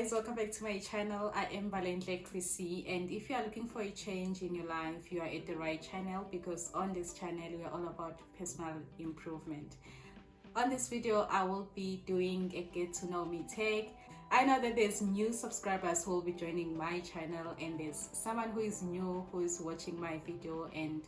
guys, welcome back to my channel. I am Valentle Chrissy, and if you are looking for a change in your life, you are at the right channel, because on this channel we are all about personal improvement. On this video I will be doing a get to know me tag. I know that there's new subscribers who will be joining my channel, and there's someone who is new who is watching my video, and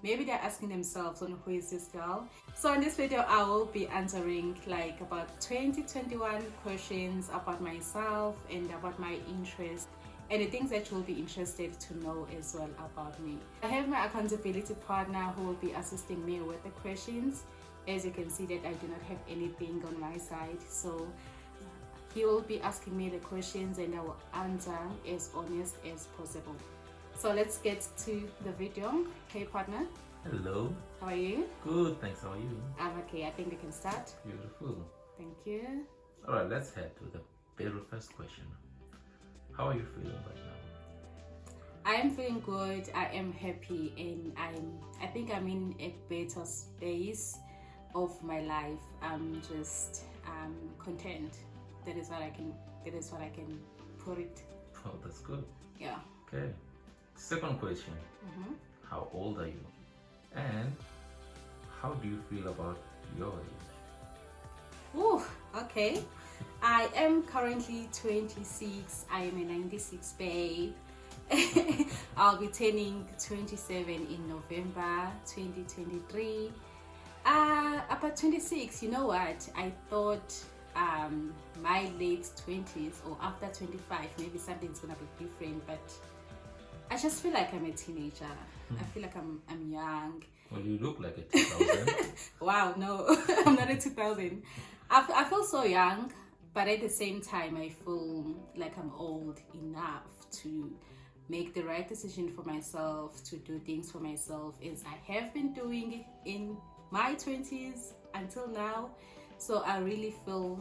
maybe they're asking themselves on who is this girl. So in this video I will be answering like about 2021 questions about myself and about my interests and the things that you will be interested to know as well about me. I have my accountability partner who will be assisting me with the questions. As you can see that I do not have anything on my side, so he will be asking me the questions and I will answer as honest as possible. So let's get to the video. Hey partner. Hello. How are you? Good, thanks. How are you? I'm okay. I think we can start. Beautiful. Thank you. Alright, let's head to the very first question. How are you feeling right now? I am feeling good. I am happy, and I think I'm in a better space of my life. I'm just content. That is what I can put it. Oh, that's good. Yeah. Okay. Second question. How old are you? And how do you feel about your age? Ooh, okay. I am currently 26. I am a 96 babe. I'll be turning 27 in November 2023. About 26, you know what? I thought my late 20s or after 25, maybe something's gonna be different, but I just feel like I'm a teenager. I feel like I'm young. Well, you look like a 2000. Wow, no, I'm not a 2000. I feel so young, but at the same time, I feel like I'm old enough to make the right decision for myself, to do things for myself, as I have been doing in my 20s until now. So I really feel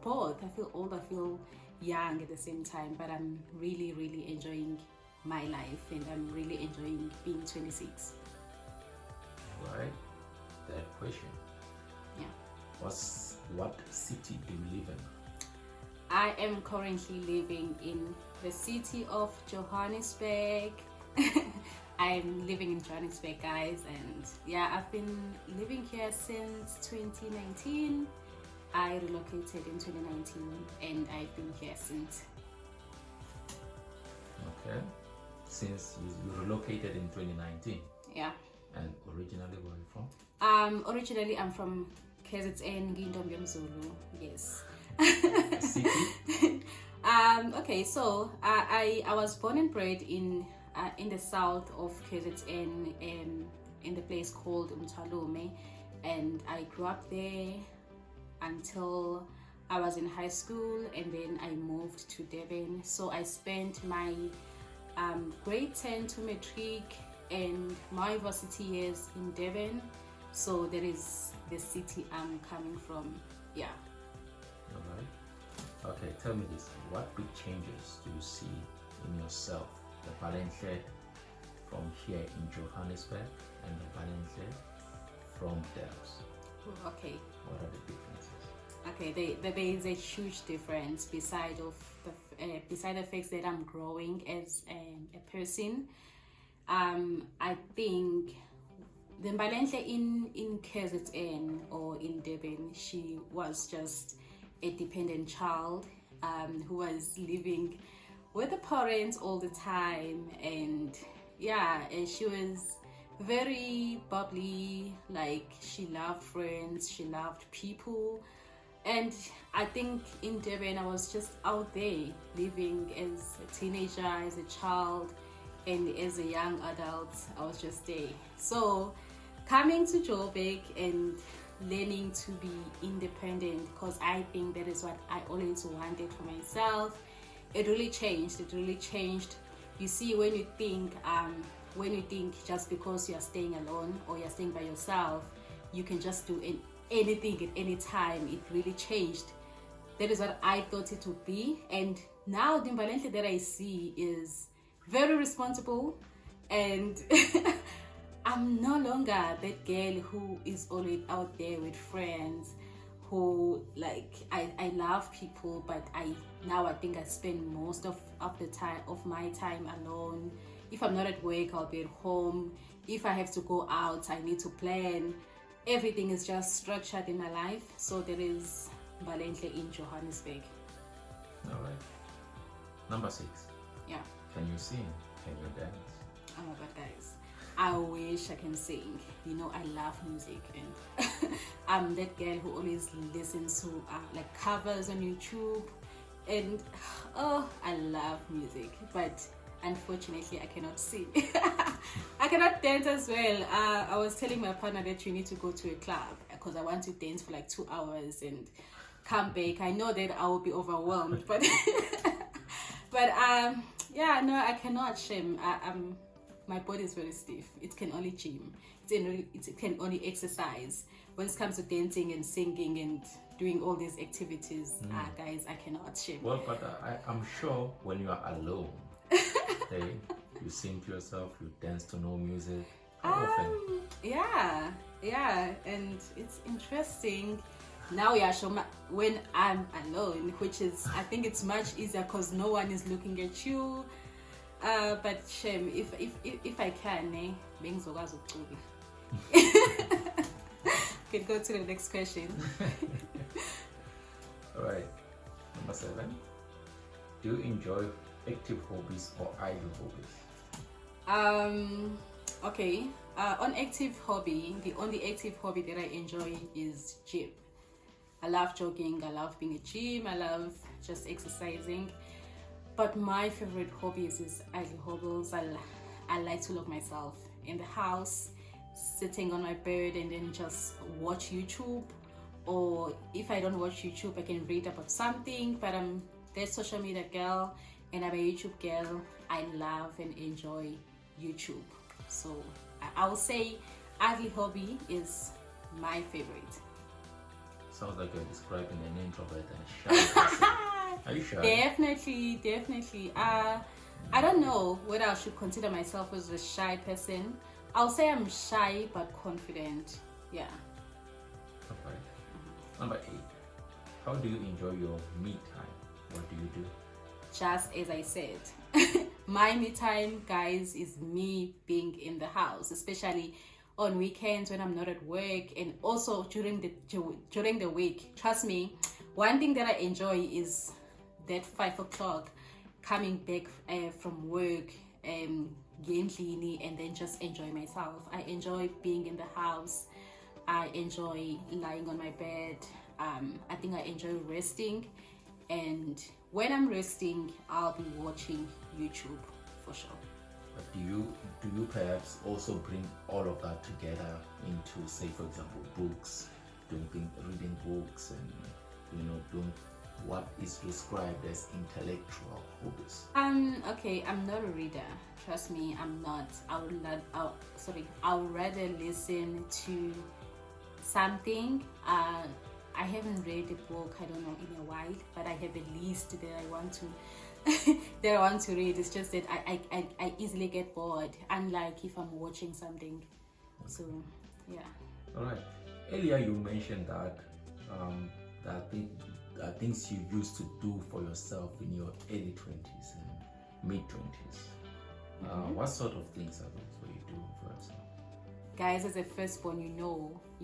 both. I feel old, I feel young at the same time, but I'm really, really enjoying my life, and I'm really enjoying being 26. Right. That question. Yeah. What city do you live in? I am currently living in the city of Johannesburg. I'm living in Johannesburg, guys, and yeah, I've been living here since 2019. I relocated in 2019 and I've been here since. Okay. Since you relocated in 2019. Yeah. And originally where are you from? Originally I'm from KZN, Ngindom Zulu. Yes. City? Okay, so I was born and bred in the south of KZN, in the place called Umtalume, and I grew up there until I was in high school, and then I moved to Durban. So I spent my grade 10 to matric and my varsity years in Durban. So that is the city I'm coming from. Yeah. All right. Okay, tell me this. What big changes do you see in yourself, the Valentle from here in Johannesburg and the Valentle from Dallas? Okay. What are the differences? Okay, there is a huge difference beside the fact that I'm growing as a person. I think the Valentle in KZN or in Durban, she was just a dependent child who was living with the parents all the time, and yeah, and she was very bubbly. Like, she loved friends, she loved people. And I think in Durban I was just out there living as a teenager, as a child, and as a young adult. I was just there. So coming to Joburg and learning to be independent, because I think that is what I always wanted for myself, it really changed. You see, when you think just because you're staying alone or you're staying by yourself, you can just do anything at any time, it really changed. That is what I thought it would be. And now the Valentle that I see is very responsible, and I'm no longer that girl who is always out there with friends, who like I love people, but I think I spend most of the time of my time alone. If I'm not at work, I'll be at home. If I have to go out, I need to plan. Everything is just structured in my life. So there is Balenhle in Johannesburg. All right. Number 6. Yeah. Can you sing? Can you dance? Oh my god, guys. I wish I can sing. You know, I love music, and I'm that girl who always listens to like covers on YouTube, and oh, I love music, but unfortunately I cannot sing. I cannot dance as well. I was telling my partner that you need to go to a club because I want to dance for like 2 hours and come back. I know that I will be overwhelmed, but but yeah, no, I cannot. Shame. My body is very stiff. It can only gym. It can only exercise. When it comes to dancing and singing and doing all these activities, guys, I cannot. Shame. Well, but I'm sure when you are alone, okay, you sing to yourself, you dance to no music. How often? Yeah, and it's interesting. Now, yeah, when I'm alone, which is, I think it's much easier because no one is looking at you. But shame, if I can, can go to the next question. All right, number 7. Do you enjoy active hobbies or idle hobbies? Okay. On active hobby, the only active hobby that I enjoy is gym. I love jogging, I love being at gym, I love just exercising. But my favorite hobbies is idle hobbies. I like to lock myself in the house, sitting on my bed and then just watch YouTube. Or if I don't watch YouTube, I can read about something. But I'm that social media girl and I'm a YouTube girl. I love and enjoy YouTube. So I would say idle hobby is my favorite. Sounds like you're describing an introvert and a shy person. Are you shy? Definitely. I don't know whether I should consider myself as a shy person. I'll say I'm shy but confident. Yeah. Okay. Number 8. How do you enjoy your me time? What do you do? Just as I said, my me time, guys, is me being in the house, especially on weekends when I'm not at work, and also during the week. Trust me, one thing that I enjoy is that 5 o'clock coming back from work, and then just enjoy myself. I enjoy being in the house. I enjoy lying on my bed. I think I enjoy resting, and when I'm resting, I'll be watching YouTube for sure. But do you perhaps also bring all of that together into, say, for example, books, reading books, and doing what is described as intellectual hobbies? Okay, I'm not a reader. Trust me, I'm not. I would rather listen to something. I haven't read a book, I don't know, in a while, but I have a list that I want to read. It's just that I easily get bored, unlike if I'm watching something. So yeah. All right. Earlier you mentioned that things you used to do for yourself in your early 20s and mid 20s. What sort of things are those where you do for yourself? Guys, as a firstborn, you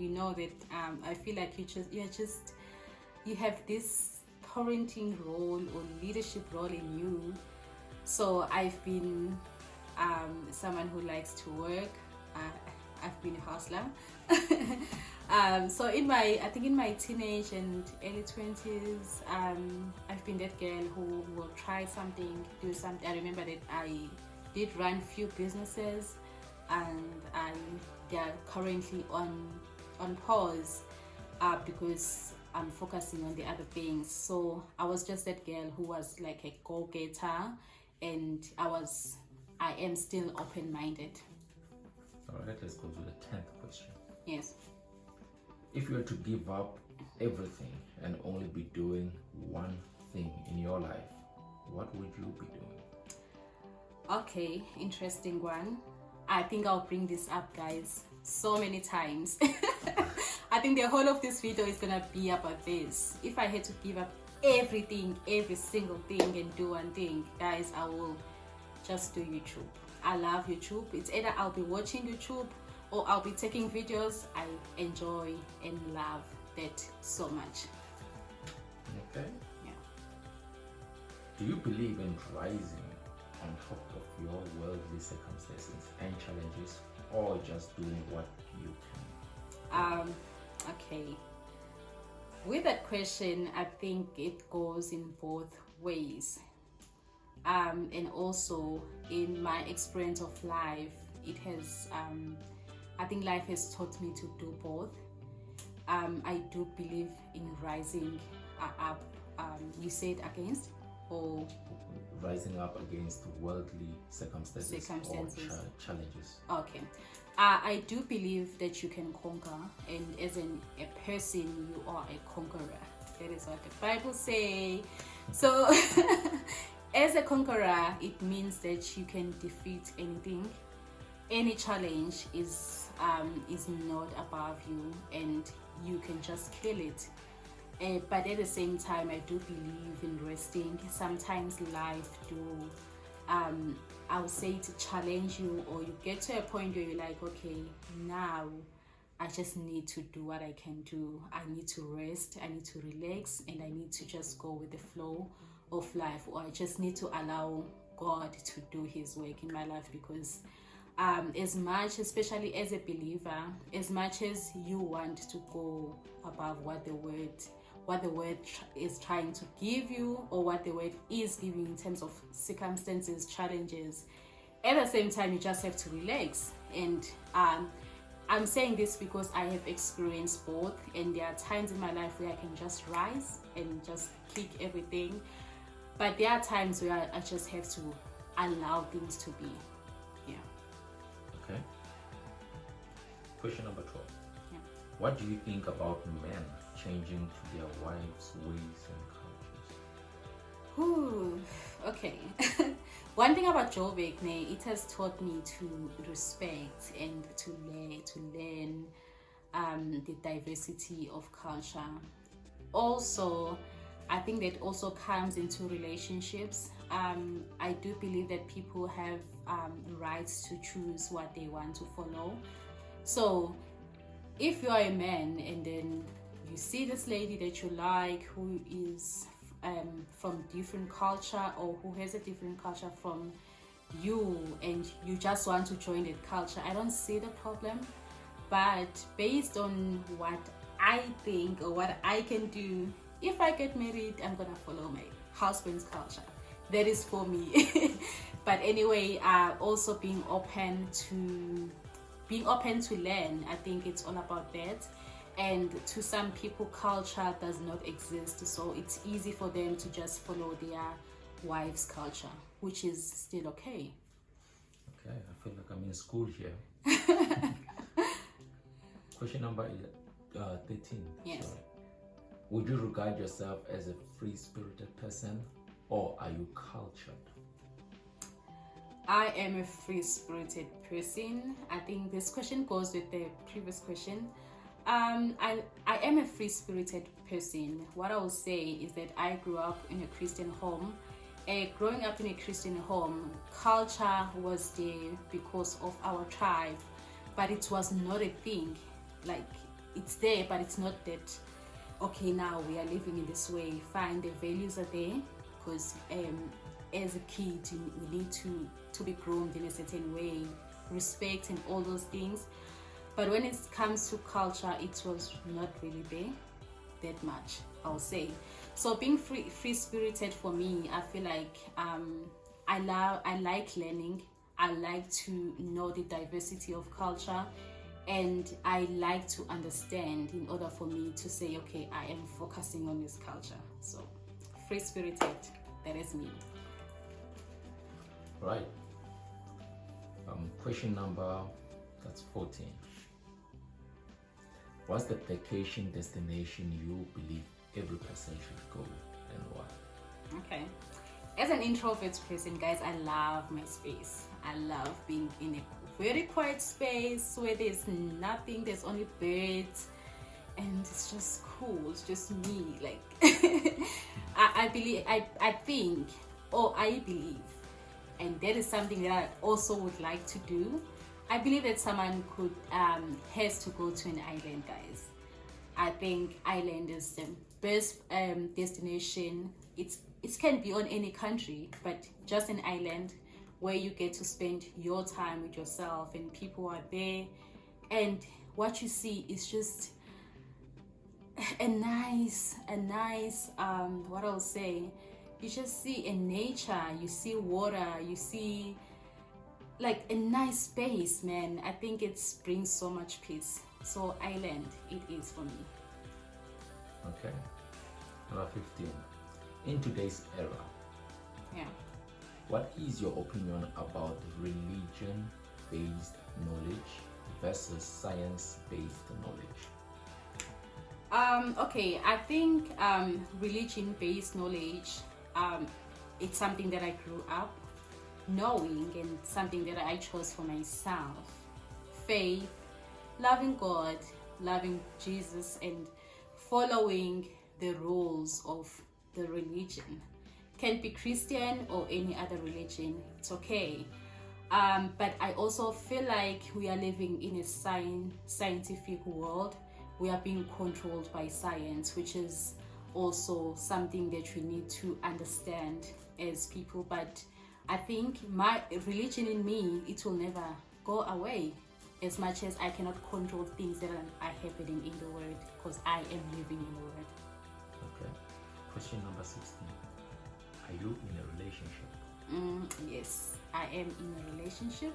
know that I feel like you have this parenting role or leadership role in you. So I've been someone who likes to work. I've been a hustler. So in my teenage and early 20s, I've been that girl who will try something, do something. I remember that I did run few businesses, and they are currently on pause because I'm focusing on the other things. So I was just that girl who was like a go-getter, and I am still open-minded. All right, let's go to the 10th question. Yes. If you were to give up everything and only be doing one thing in your life, what would you be doing? Okay, interesting one. I think I'll bring this up, guys, so many times. I think the whole of this video is gonna be about this. If I had to give up everything, every single thing, and do one thing, guys, I will just do YouTube. I love YouTube. It's either I'll be watching YouTube or I'll be taking videos. I enjoy and love that so much. Okay. Yeah. Do you believe in rising on top of your worldly circumstances and challenges, or just doing what you can? Okay. With that question, I think it goes in both ways. And also in my experience of life, it has, I think life has taught me to do both. I do believe in rising up, you said against, or Rising up against worldly circumstances. Or challenges. okay. I do believe that you can conquer, and as a person, you are a conqueror. That is what the Bible says. So, as a conqueror, it means that you can defeat anything. Any challenge is not above you, and you can just kill it. But at the same time, I do believe in resting. Sometimes life do, I would say, to challenge you, or you get to a point where you're like, okay, now I just need to do what I can do. I need to rest, I need to relax, and I need to just go with the flow of life, or I just need to allow God to do his work in my life. Because as much, especially as a believer, as much as you want to go above what the word is trying to give you, or what the word is giving you in terms of circumstances, challenges, at the same time you just have to relax. And I'm saying this because I have experienced both, and there are times in my life where I can just rise and just kick everything, but there are times where I just have to allow things to be. Yeah. Okay. Question number 12. Yeah. What do you think about men changing to their wives' ways and cultures? Ooh, okay. One thing about Joburg, it has taught me to respect and to learn the diversity of culture. Also, I think that also comes into relationships. I do believe that people have rights to choose what they want to follow. So if you are a man and then you see this lady that you like, who is from different culture, or who has a different culture from you, and you just want to join that culture, I don't see the problem. But based on what I think or what I can do, if I get married, I'm gonna follow my husband's culture. That is for me. But anyway, also being open to learn. I think it's all about that. And to some people, culture does not exist, so it's easy for them to just follow their wife's culture, which is still okay. Okay, I feel like I'm in school here. Question number 13. Yes. Sorry. Would you regard yourself as a free-spirited person, or are you cultured? I am a free-spirited person. I think this question goes with the previous question. I am a free-spirited person. What I will say is that I grew up in a Christian home. Growing up in a Christian home, culture was there because of our tribe, but it was not a thing. Like, it's there, but it's not that, okay, now we are living in this way. Fine, the values are there, because as a kid, we need to be groomed in a certain way, respect and all those things. But when it comes to culture, it was not really there that much, I'll say. So being free-spirited for me, I feel like I like learning. I like to know the diversity of culture, and I like to understand in order for me to say, okay, I am focusing on this culture. So free-spirited, that is me. Right. Question number, that's 14. What's the vacation destination you believe every person should go, and why? Okay. As an introvert person, guys, I love my space. I love being in a very quiet space where there's nothing, there's only birds and it's just cool. It's just me. Like I believe, I think, or I believe, and that is something that I also would like to do. I believe that someone could has to go to an island, guys. I think island is the best destination. It can be on any country, but just an island where you get to spend your time with yourself and people are there, and what you see is just a nice what I'll say, you just see in nature, you see water, you see like a nice space, man. I think it brings so much peace. So island it is for me. Okay. Number 15. In today's era, Yeah. what is your opinion about religion-based knowledge versus science-based knowledge? Okay, I think religion-based knowledge, it's something that I grew up knowing and something that I chose for myself. Faith, loving God, loving Jesus, and following the rules of the religion. Can be Christian or any other religion, it's okay. But I also feel like we are living in a scientific world. We are being controlled by science, which is also something that we need to understand as people. But I think my religion in me, it will never go away, as much as I cannot control things that are happening in the world, because I am living in the world. Okay. Question number 16. Are you in a relationship? Yes, I am in a relationship.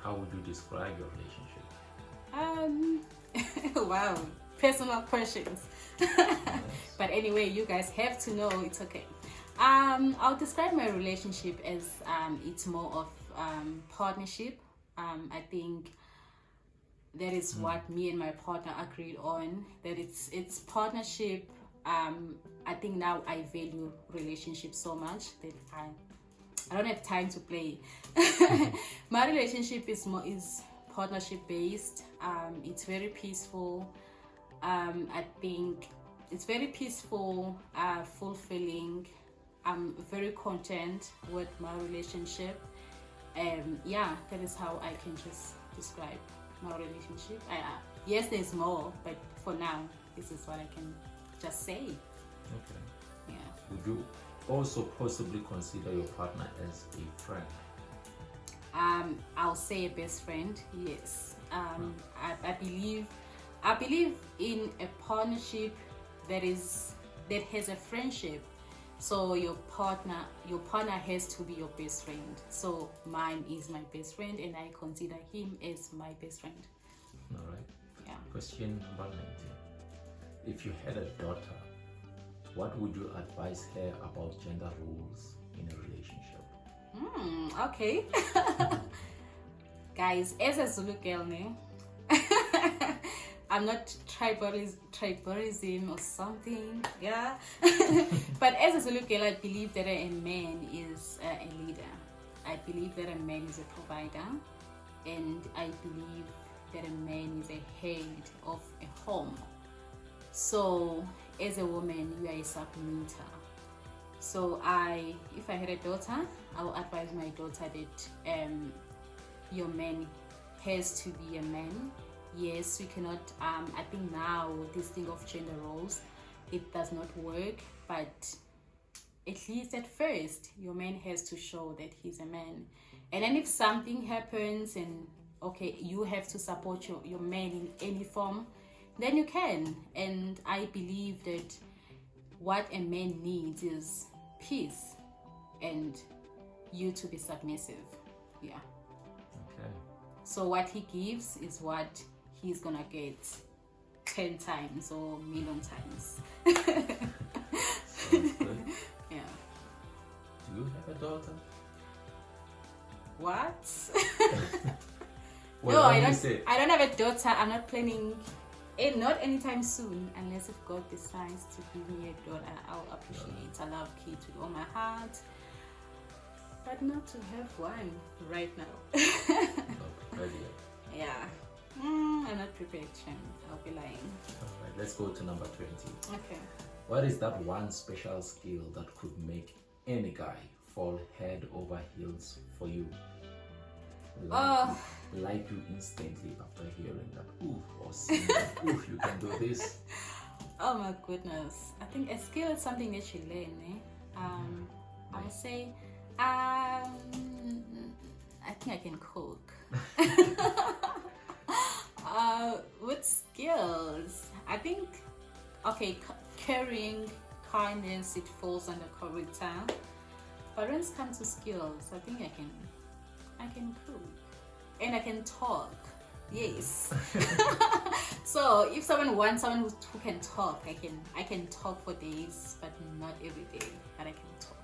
How would you describe your relationship? Wow, personal questions. Yes. But anyway, you guys have to know, it's okay. I'll describe my relationship as it's more of partnership. I think that is what me and my partner agreed on, that it's partnership. I think now I value relationships so much that I don't have time to play. My relationship is partnership based. It's very peaceful. I think it's very peaceful, fulfilling. I'm very content with my relationship. Yeah, that is how I can just describe my relationship. Yes, there's more, but for now, this is what I can just say. Okay. Yeah. Would you also possibly consider your partner as a friend? I'll say a best friend. Yes. I believe in a partnership that has a friendship. So your partner has to be your best friend. So mine is my best friend, and I consider him as my best friend. All right. Yeah. Question number 19. If you had a daughter, what would you advise her about gender roles in a relationship? Okay. Guys, as a Zulu girl, I'm not triborism or something, yeah. But as a Zulu girl, I believe that a man is a leader. I believe that a man is a provider, and I believe that a man is a head of a home. So as a woman, you are a submitter. So if I had a daughter, I will advise my daughter that your man has to be a man. Yes, we cannot, I think now this thing of gender roles, it does not work, but at least at first, your man has to show that he's a man. And then if something happens and, okay, you have to support your man in any form, then you can. And I believe that what a man needs is peace and you to be submissive. Yeah. Okay. So what he gives is what he's gonna get 10 times or million times. Sounds good. Yeah. Do you have a daughter? What? Well, No, I don't. I don't have a daughter. I'm not planning, not anytime soon. Unless if God decides to give me a daughter, I'll appreciate. I love kids with all my heart, but not to have one right now. Not ready yet. Yeah. I'm not prepared, Shem. I'll be lying. Alright, let's go to number 20. Okay. What is that one special skill that could make any guy fall head over heels for you? Like you instantly after hearing that, oof, or seeing that, oof, you can do this. Oh my goodness. I think a skill is something that you learn, eh? I would say, I think I can cook. With skills, I think, okay, carrying kindness, it falls under character. But when it comes to skills, I think I can cook and I can talk. Yes. So if someone wants someone who can talk, I can talk for days, but not every day. But I can talk.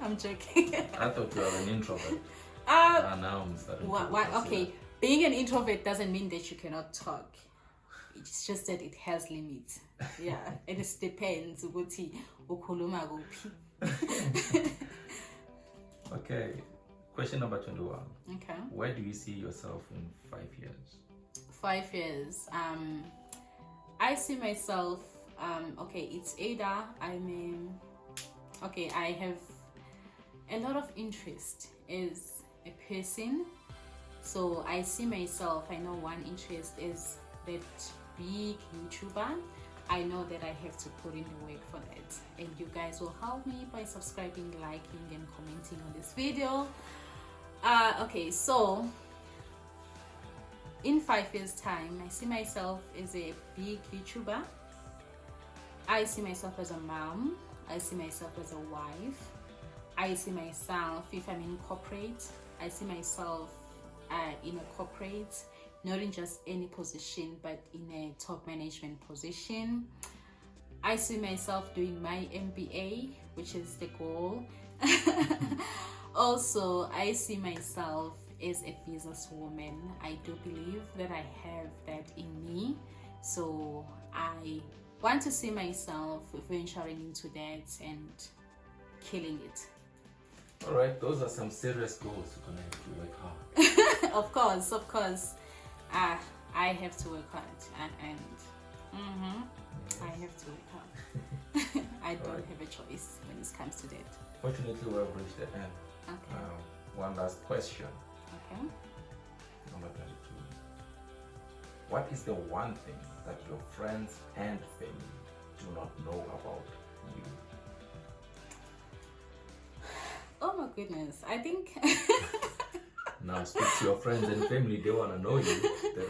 I'm joking. I thought you were an introvert. Now I'm starting to okay, being an introvert doesn't mean that you cannot talk. It's just that it has limits. Yeah, and it depends. Okay, question number 21. Okay. Where do you see yourself in 5 years? 5 years. I see myself. Okay, it's either I have a lot of interest as a person. So I see myself. I know one interest is that big YouTuber. I know that I have to put in the work for that, and you guys will help me by subscribing, liking, and commenting on this video. Okay, so in 5 years time, I see myself as a big YouTuber. I see myself as a mom. I see myself as a wife. I see myself, if I'm in corporate, I see myself in a corporate, not in just any position, but in a top management position. I see myself doing my MBA, which is the goal. Also, I see myself as a businesswoman. I do believe that I have that in me. So I want to see myself venturing into that and killing it. All right, those are some serious goals. You're gonna have to work hard. Of course. I have to work hard, and I have to work hard. I don't have a choice when it comes to that. Fortunately, we have reached the end. Okay. One last question. Okay. Number 22. What is the one thing that your friends and family do not know about you? Oh my goodness, I think Now speak to your friends and family. They want to know you. They don't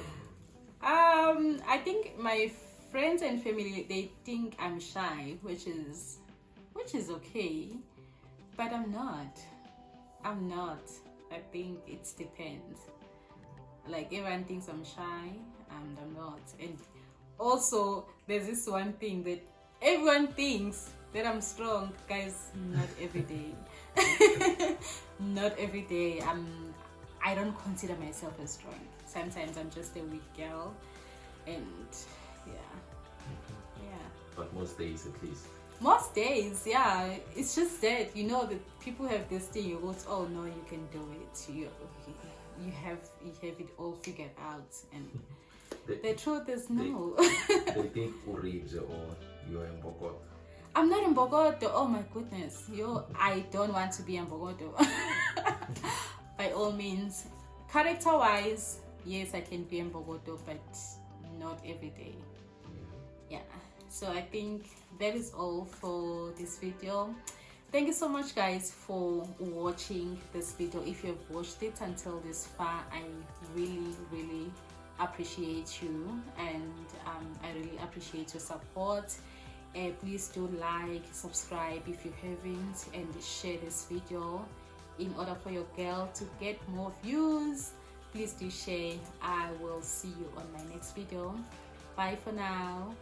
know. I think my friends and family, they think I'm shy, which is okay, but I'm not. I think it depends. Like, everyone thinks I'm shy and I'm not. And also there's this one thing that everyone thinks, that I'm strong. Guys, not every day. Not every day. I don't consider myself as strong. Sometimes I'm just a weak girl, and yeah. But most days, at least. Most days, yeah. It's just that, that people have this thing. You go, oh no, you can do it. You have it all figured out, and the truth is no. They think Uribs or you're in Bogota. I'm not in Bogota. Oh my goodness. I don't want to be in Bogota. By all means. Character-wise, yes, I can be in Bogota, but not every day. Yeah. So I think that is all for this video. Thank you so much, guys, for watching this video. If you've watched it until this far, I really appreciate you, and I really appreciate your support. Please do like, subscribe if you haven't, and share this video in order for your girl to get more views. Please do share. I will see you on my next video. Bye for now.